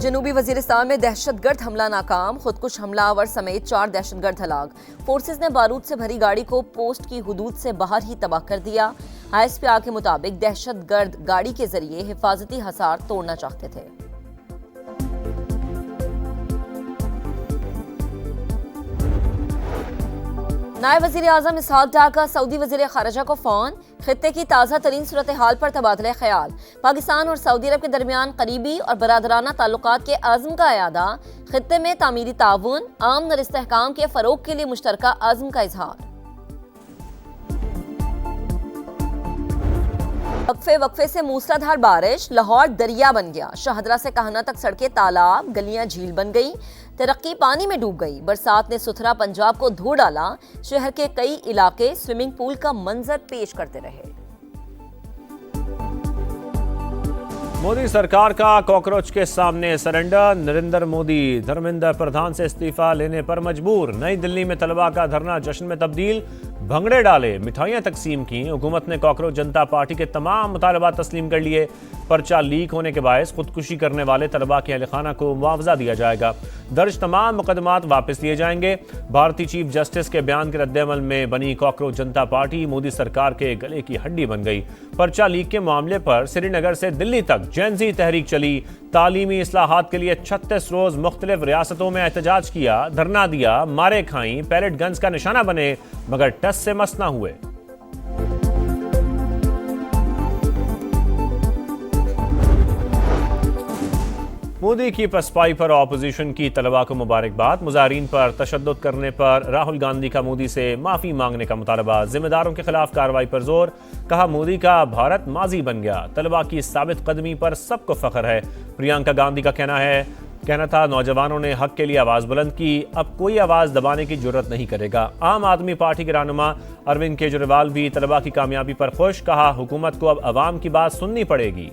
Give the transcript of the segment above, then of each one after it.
जनूबी वजीरिस्तान में दहशतगर्द हमला नाकाम, खुदकुश हमलावर समेत 4 दहशतगर्द हलाक। फोर्सेस ने बारूद से भरी गाड़ी को पोस्ट की हुदूद से बाहर ही तबाह कर दिया। ISPR के मुताबिक दहशतगर्द गाड़ी के जरिए हिफाजती हसार तोड़ना चाहते थे। नायब वज़ीर आज़म इसहाक डार का सऊदी वज़ीर ख़ारिजा को फ़ोन, खित्ते की ताज़ा तरीन सूरत हाल पर तबादला ख्याल। पाकिस्तान और सऊदी अरब के दरमियान करीबी और बरादराना ताल्लुकात के आज़म का अयादा, खित्ते में तामीरी ताउन, आमन और इस्तेहकाम के फ़रोग के लिए मुश्तरका आज़म का इजहार। वक्फे से मूसलाधार बारिश, लाहौर दरिया बन गया। शाहदरा से काहना तक सड़कें तालाब, गलियां झील बन गई, तरक्की पानी में डूब गई। बरसात ने सुथरा पंजाब को धो डाला। शहर के कई इलाके स्विमिंग पूल का मंजर पेश करते रहे। मोदी सरकार का कॉकरोच के सामने सरेंडर, नरेंद्र मोदी धर्मेंद्र प्रधान से इस्तीफा लेने पर मजबूर। नई दिल्ली में तलबा का धरना जश्न में तब्दील, भंगड़े डाले, मिठाइयां तकसीम की। हुकूमत ने कॉकरोच जनता पार्टी के तमाम मुतालबात तस्लीम कर लिए। पर्चा लीक होने के बायस खुदकुशी करने वाले तलबा के अहल खाना को मुआवजा दिया जाएगा। दर्ज तमाम मुकदमात वापस लिए जाएंगे। भारतीय चीफ जस्टिस के बयान के रद्देअमल में बनी कॉकरोच जनता पार्टी मोदी सरकार के गले की हड्डी बन गई। पर्चा लीक के मामले पर श्रीनगर से दिल्ली तक जेनजी तहरीक चली। तालीमी इस्लाहात के लिए 36 रोज मुख्तलिफ रियासतों में एहतजाज किया, धरना दिया, मारे खाई, पैलेट गन्स का निशाना बने, मगर टस से मस ना हुए। मोदी की पसपाई पर ऑपोजिशन की तलबा को मुबारकबाद। मुजाहिरीन पर तशद्दुद करने पर राहुल गांधी का मोदी से माफी मांगने का मुतालबा। जिम्मेदारों के खिलाफ कार्रवाई पर जोर, कहा मोदी का भारत माजी बन गया। तलबा की साबित कदमी पर सबको फख्र है। प्रियंका गांधी का कहना था नौजवानों ने हक के लिए आवाज बुलंद की, अब कोई आवाज दबाने की जरूरत नहीं करेगा। आम आदमी पार्टी के रहनुमा अरविंद केजरीवाल भी तलबा की कामयाबी पर खुश, कहा हुकूमत को अब अवाम की बात सुननी पड़ेगी।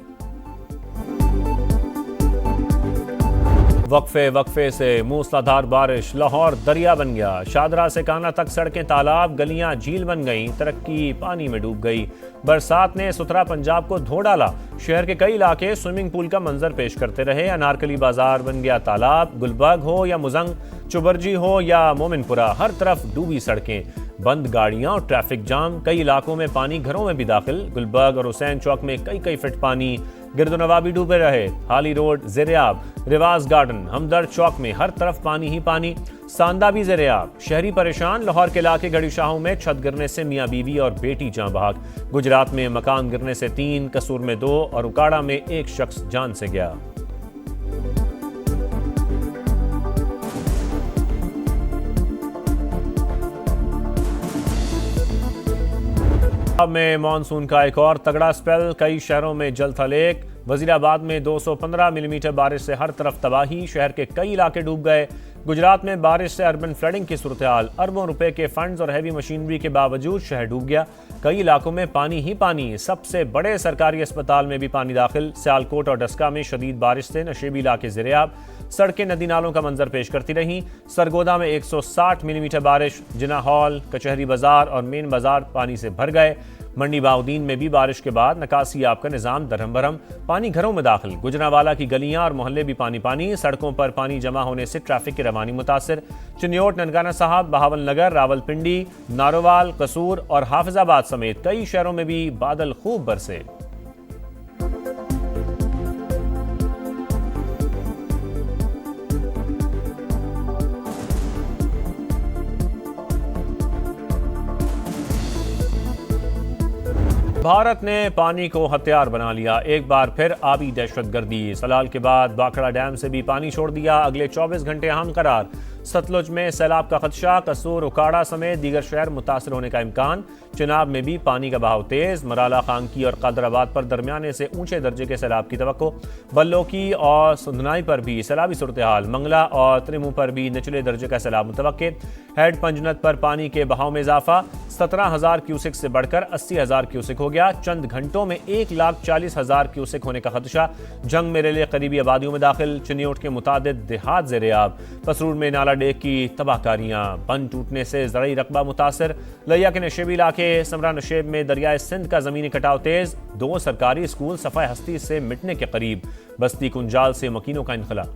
वक्फे से मूसलाधार बारिश, लाहौर दरिया बन गया। शाहदरा से काहना तक सड़कें तालाब, गलियां झील बन गईं, तरक्की पानी में डूब गई। बरसात ने सुथरा पंजाब को धो डाला। शहर के कई इलाके स्विमिंग पूल का मंजर पेश करते रहे। अनारकली बाजार बन गया तालाब। गुलबर्ग हो या मुजंग, चुबरजी हो या मोमिनपुरा, हर तरफ डूबी सड़कें, बंद गाड़ियां और ट्रैफिक जाम। कई इलाकों में पानी घरों में भी दाखिल। गुलबर्ग और हुसैन चौक में कई फीट पानी। गिरदोनवाबी डूबे रहे। हाली रोड ज़ेरेआब, रिवाज गार्डन, हमदर्द चौक में हर तरफ पानी ही पानी। सांदा भी ज़ेरेआब। शहरी परेशान। लाहौर के इलाके गढ़ी शाहों में छत गिरने से मियाँ बीवी और बेटी जान बहक। गुजरात में मकान गिरने से 3, कसूर में 2 और उकाड़ा में 1 शख्स जान से गया। में मानसून का एक और तगड़ा स्पेल, कई शहरों में जल था लेक। वजीराबाद में 215 मिलीमीटर बारिश से हर तरफ तबाही, शहर के कई इलाके डूब गए। गुजरात में बारिश से अर्बन फ्लडिंग की सूरत हाल, अरबों रुपए के फंड्स और हैवी मशीनरी के बावजूद शहर डूब गया। कई इलाकों में पानी ही पानी, सबसे बड़े सरकारी अस्पताल में भी पानी दाखिल। सियालकोट और डस्का में शदीद बारिश से नशेबी इलाके ज़ेरेआब। सड़कें नदी नालों का मंजर पेश करती रहीं। सरगोदा में 160 मिलीमीटर बारिश। जिना हॉल, कचहरी बाजार और मेन बाजार पानी से भर गए। मंडी बाउद्दीन में भी बारिश के बाद निकासी आब का निजाम दरहम बरहम, पानी घरों में दाखिल। गुजरावाला की गलियां और मोहल्ले भी पानी पानी। सड़कों पर पानी जमा होने से ट्रैफिक की रवानी मुतासिर। चिन्योट, ननकाना साहब, बहावल नगर, रावलपिंडी, नारोवाल, कसूर और हाफिजाबाद समेत कई शहरों में भी बादल खूब बरसे। भारत ने पानी को हथियार बना लिया। एक बार फिर आबी दहशतगर्दी। सलाल के बाद बाखड़ा डैम से भी पानी छोड़ दिया। अगले 24 घंटे अहम करार। सतलुज में सैलाब का खदशा। कसूर, उकाड़ा समेत दीगर शहर मुतासर होने का इम्कान। चिनाब में भी पानी का बहाव तेज। मराला, खांकी और कादराबाद पर दरमियाने से ऊंचे दर्जे के सैलाब की तवक्को। बल्लोकी और सुंदनाई पर भी सैलाबी सूरत हाल। मंगला और त्रिमू पर भी निचले दर्जे का सैलाब मुतवक्के। हेड पंजनत पर पानी के बहाव में इजाफा। 17,000 क्यूसिक से बढ़कर 80,000 क्यूसिक हो गया। चंद घंटों में 1,40,000 क्यूसिक होने का खदशा। जंग में रेले करीबी आबादियों में दाखिल। चिन्योट के मुतादिद देहात ज़ेरेआब। पसरूर में नाला डेक की तबाहकारियां। बंद टूटने से ज़राई रकबा मुतासर। लिया के नशेबी इलाके समरा नशेब में दरियाए सिंध का ज़मीनी कटाव तेज। 2 सरकारी स्कूल सफ़ाई हस्ती से मिटने के करीब। बस्ती कुंजाल से मकीनों का इनखला।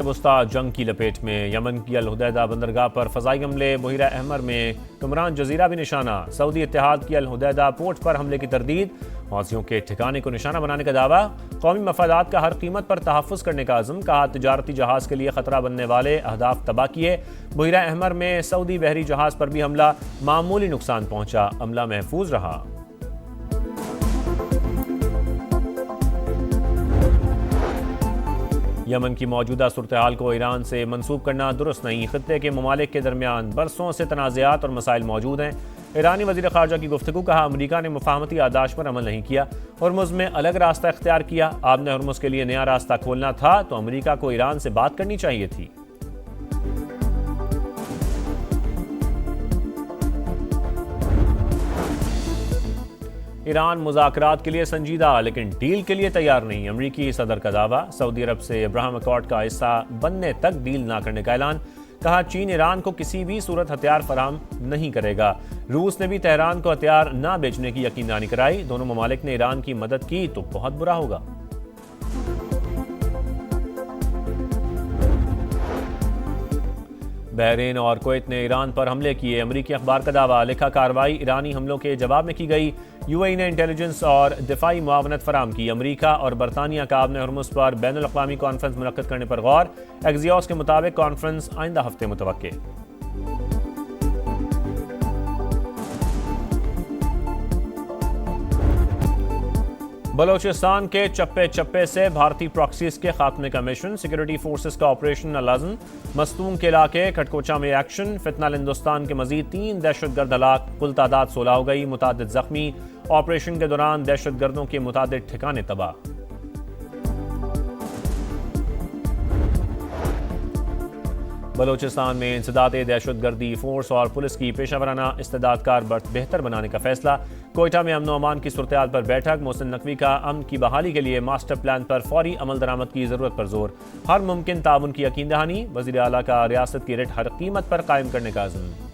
वुस्ता जंग की लपेट में। यमन की अल हुदैदा बंदरगाह पर फजाई हमले, बहिरा अहमर में कुमरान जजीरा भी निशाना। सऊदी इत्तेहाद की अल हुदैदा पोर्ट पर हमले की तरदीद, हौसियों के ठिकाने को निशाना बनाने का दावा। कौमी मफादात का हर कीमत पर तहफ़्फ़ुज़ करने का अज़्म, कहा तिजारती जहाज़ के लिए ख़तरा बनने वाले अहदाफ तबाह किए। बहिरा अहमर में सऊदी बहरी जहाज़ पर भी हमला, मामूली नुकसान पहुंचा, अमला महफूज रहा। यमन की मौजूदा सूरत हाल को ईरान से मंसूब करना दुरुस्त नहीं। खित्ते के ममालिक के दरमियान बरसों से तनाज़ात और मसाइल मौजूद हैं। ईरानी वज़ीर ख़ारजा की गुफ्तगू, कहा अमरीका ने मुफाहमती आदाश पर अमल नहीं किया, हर्मुज़ में अलग रास्ता इख्तियार किया। आपने हर्मुज़ के लिए नया रास्ता खोलना था तो अमरीका को ईरान से बात करनी चाहिए थी। ईरान मुज़ाकरात के लिए संजीदा लेकिन डील के लिए तैयार नहीं। अमरीकी सदर का दावा, सऊदी अरब से अब्राहम अकॉर्ड का हिस्सा बनने तक डील ना करने का ऐलान। कहा चीन ईरान को किसी भी सूरत हथियार फराहम नहीं करेगा। रूस ने भी तेहरान को हथियार ना बेचने की यकीनदानी कराई। दोनों ममालिक ने ईरान की मदद की तो बहुत बुरा होगा। बहरीन और कुवैत ने ईरान पर हमले किए। अमरीकी अखबार का दावा, लिखा कार्रवाई ईरानी हमलों के जवाब में की गई। यूएई ने इंटेलिजेंस और दिफाई मुआवनत फराम की। अमरीका और बरतानिया का आपने हर्मुज़ पर बैनुल अक़वामी कॉन्फ्रेंस मुनक्कद करने पर गौर। एक्सियोस के मुताबिक कॉन्फ्रेंस आइंदा हफ्ते मुतवक्के। बलोचिस्तान के चप्पे चप्पे से भारतीय प्रॉक्सीज के खात्मे का मिशन। सिक्योरिटी फोर्सेस का ऑपरेशन अलाज़म। मस्तूम के इलाके खटकोचा में एक्शन। फितनाल हिंदुस्तान के मजीद 3 दहशतगर्द हलाक, कुल तादाद 16 हो गई, मुतादिद जख्मी। ऑपरेशन के दौरान दहशतगर्दों के मुतादिद ठिकाने तबाह। बलोचिस्तान में इंसदाद दहशतगर्दी फोर्स और पुलिस की पेशावराना इस्तेदाद कार बेहतर बनाने का फैसला। कोयटा में अमन अमान की सूरत हाल पर बैठक। मोहसिन नकवी का अमन की बहाली के लिए मास्टर प्लान पर फौरी अमल दरामद की जरूरत पर जोर। हर मुमकिन ताउन की यकीन दहानी। वज़ीर आला का रियासत की रेट हर कीमत पर कायम करने का अज़्म।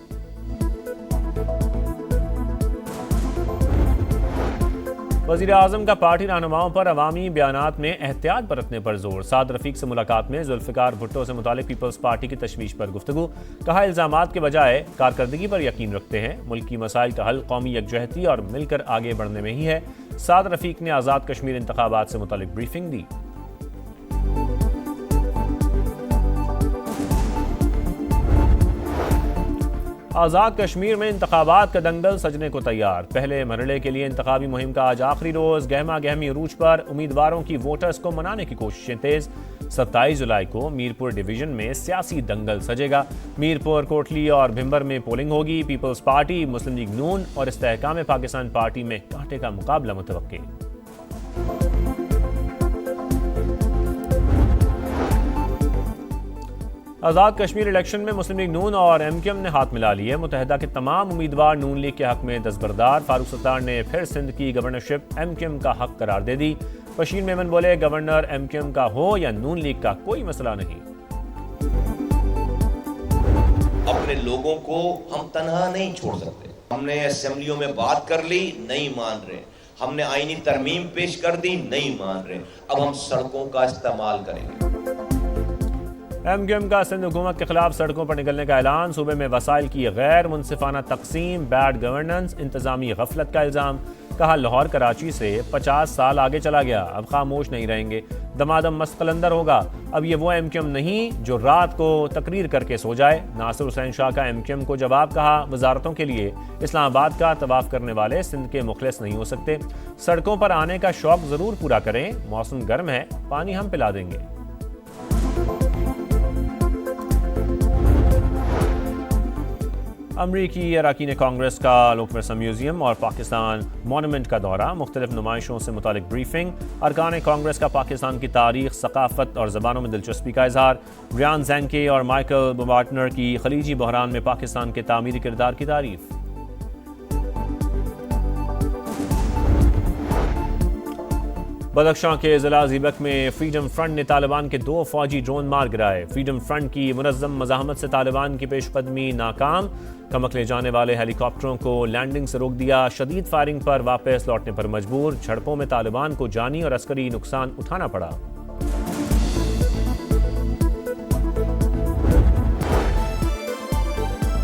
वज़ीर आज़म का पार्टी रहनुमाओं पर अवामी बयानात में एहतियात बरतने पर जोर। साद रफीक से मुलाकात में जुल्फ़िकार भुट्टो से मुतालिक पीपल्स पार्टी की तशवीश पर गुफ्तगू। कहा इल्ज़ामात के बजाय कारकर्दगी पर यकीन रखते हैं। मुल्क की मसाइल का हल कौमी यकजहती और मिलकर आगे बढ़ने में ही है। साद रफीक ने आज़ाद कश्मीर इंतखाबात से मुतालिक ब्रीफिंग दी। आज़ाद कश्मीर में इंतखाबात का दंगल सजने को तैयार। पहले मरहले के लिए इंतखाबी मुहिम का आज आखिरी रोज। गहमा गहमी अरूज पर उम्मीदवारों की वोटर्स को मनाने की कोशिशें तेज। 27 जुलाई को मीरपुर डिवीजन में सियासी दंगल सजेगा। मीरपुर, कोटली और भिंबर में पोलिंग होगी। पीपल्स पार्टी, मुस्लिम लीग नून और इस्तेहकाम पाकिस्तान पार्टी में कांटे का मुकाबला मुतवक्के। आज़ाद कश्मीर इलेक्शन में मुस्लिम लीग नून और एमक्यूएम ने हाथ मिला लिए। मुत्तहिदा के तमाम उम्मीदवार नून लीग के हक में दस्तबरदार। फारूक सत्तार ने फिर सिंध की गवर्नरशिप एमक्यूएम का हक करार दे दी। बशीर मेमन बोले, गवर्नर एमक्यूएम का हो या नून लीग का, कोई मसला नहीं। अपने लोगों को हम तनहा नहीं छोड़ सकते। हमने असेंबलियों में बात कर ली, नहीं मान रहे। हमने आईनी तरमीम पेश कर दी, नहीं मान रहे। अब हम सड़कों का इस्तेमाल करेंगे। एमक्यूएम का सिंध हुकूमत के खिलाफ सड़कों पर निकलने का ऐलान। सूबे में वसाइल की गैर मुनसिफाना तकसीम, बैड गवर्नेंस, इंतजामी गफलत का इल्जाम। कहा लाहौर कराची से 50 साल आगे चला गया, अब खामोश नहीं रहेंगे। दमादम मस्त कलंदर होगा। अब ये वो एमक्यूएम नहीं जो रात को तकरीर करके सो जाए। नासिर हुसैन शाह का एमक्यूएम को जवाब। कहा वजारतों के लिए इस्लामाबाद का तवाफ करने वाले सिंध के मुखलिस नहीं हो सकते। सड़कों पर आने का शौक जरूर पूरा करें। मौसम गर्म है, पानी हम पिला देंगे। अमरीकी अरकान कांग्रेस का लोकवर्सा म्यूजियम और पाकिस्तान मॉन्यूमेंट का दौरा। मुख्तलिफ नुमाइशों से मुतालिक ब्रीफिंग। अरकान कांग्रेस का पाकिस्तान की तारीख, सकाफत और ज़बानों में दिलचस्पी का इजहार। रियान जैंके और माइकल बुमार्टनर की खलीजी बहरान में पाकिस्तान के तामीरी किरदार की तारीफ। बदख्शां के जिला ज़ीबक में फ्रीडम फ्रंट ने तालिबान के 2 फौजी ड्रोन मार गिराए। फ्रीडम फ्रंट की मुनज़्ज़म मज़ाहमत से तालिबान की पेशकदमी नाकाम। कमक ले जाने वाले हेलीकॉप्टरों को लैंडिंग से रोक दिया। शदीद फायरिंग पर वापस लौटने पर मजबूर। झड़पों में तालिबान को जानी और अस्करी नुकसान उठाना पड़ा।